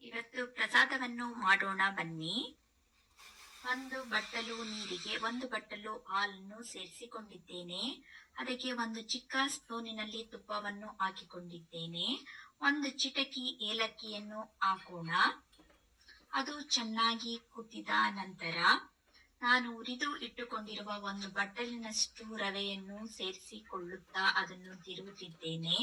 ಇವತ್ತು ಪ್ರಸಾದವನ್ನು ಮಾಡೋಣ ಬನ್ನಿ. ಒಂದು ಬಟ್ಟಲು ನೀರಿಗೆ 1 ಬಟ್ಟಲು ಹಾಲನ್ನು ಸೇರಿಸಿಕೊಂಡಿದ್ದೇನೆ. ಅದಕ್ಕೆ 1 ಚಿಕ್ಕ ಸ್ಪೂನಿನಲ್ಲಿ ತುಪ್ಪವನ್ನು ಹಾಕಿಕೊಂಡಿದ್ದೇನೆ. 1 ಚಿಟಕಿ ಏಲಕ್ಕಿಯನ್ನು ಹಾಕೋಣ. ಅದು ಚೆನ್ನಾಗಿ ಕುದಿದ ನಂತರ ನಾನು ಹುರಿದು ಇಟ್ಟುಕೊಂಡಿರುವ 1 ಬಟ್ಟಲಿನಷ್ಟು ರವೆಯನ್ನು ಸೇರಿಸಿಕೊಳ್ಳುತ್ತಾ ಅದನ್ನು ತಿರುಗುತ್ತಿದ್ದೇನೆ.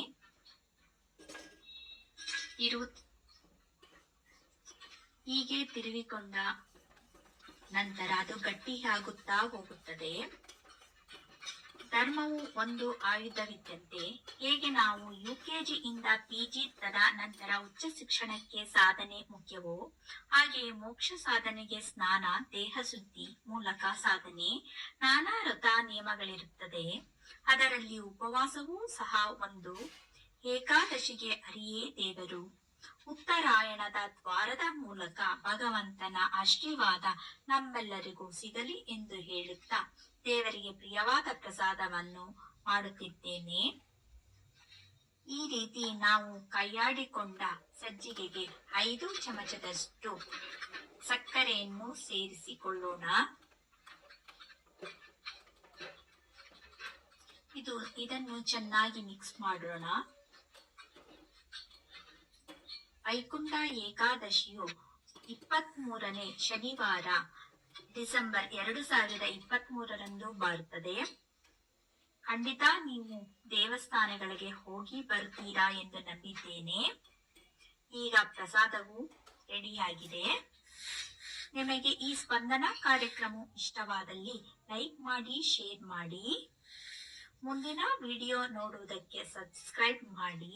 ಹೀಗೆ ತಿರುಗಿಕೊಂಡ ನಂತರ ಅದು ಗಟ್ಟಿಯಾಗುತ್ತಾ ಹೋಗುತ್ತದೆ. ಧರ್ಮವು ಒಂದು ಆಯುಧವಿದ್ದಂತೆ ಹೇಗೆ ನಾವು UKG ಇಂದ PG ನಂತರ ಉಚ್ಚ ಶಿಕ್ಷಣಕ್ಕೆ ಸಾಧನೆ ಮುಖ್ಯವೋ ಹಾಗೆಯೇ ಮೋಕ್ಷ ಸಾಧನೆಗೆ ಸ್ನಾನ, ದೇಹ ಶುದ್ಧಿ ಮೂಲಕ ಸಾಧನೆ, ನಾನಾ ವ್ರತ ನಿಯಮಗಳಿರುತ್ತದೆ. ಅದರಲ್ಲಿ ಉಪವಾಸವೂ ಸಹ ಒಂದು. ಏಕಾದಶಿಗೆ ಹರಿಯೇ ದೇವರು. ಉತ್ತರಾಯಣದ ದ್ವಾರದ ಮೂಲಕ ಭಗವಂತನ ಆಶೀರ್ವಾದ ನಮ್ಮೆಲ್ಲರಿಗೂ ಸಿಗಲಿ ಎಂದು ಹೇಳುತ್ತಾ ದೇವರಿಗೆ ಪ್ರಿಯವಾದ ಪ್ರಸಾದವನ್ನು ಮಾಡುತ್ತಿದ್ದೇನೆ. ಈ ರೀತಿ ನಾವು ಕೈಯಾಡಿಕೊಂಡ ಸಜ್ಜಿಗೆಗೆ 5 ಚಮಚದಷ್ಟು ಸಕ್ಕರೆಯನ್ನು ಸೇರಿಸಿಕೊಳ್ಳೋಣ. ಇದನ್ನು ಚೆನ್ನಾಗಿ ಮಿಕ್ಸ್ ಮಾಡೋಣ. ವೈಕುಂಠ ಏಕಾದಶಿಯು 23ನೇ ಶನಿವಾರ ಡಿಸೆಂಬರ್ 2023ರಂದು ಬರುತ್ತದೆ. ಖಂಡಿತ ನೀವು ದೇವಸ್ಥಾನಗಳಿಗೆ ಹೋಗಿ ಬರುತ್ತೀರಾ ಎಂದು ನಂಬಿದ್ದೇನೆ. ಈಗ ಪ್ರಸಾದವು ರೆಡಿಯಾಗಿದೆ. ನಿಮಗೆ ಈ ಸ್ಪಂದನ ಕಾರ್ಯಕ್ರಮ ಇಷ್ಟವಾದಲ್ಲಿ ಲೈಕ್ ಮಾಡಿ, ಶೇರ್ ಮಾಡಿ. ಮುಂದಿನ ವಿಡಿಯೋ ನೋಡುವುದಕ್ಕೆ ಸಬ್ಸ್ಕ್ರೈಬ್ ಮಾಡಿ.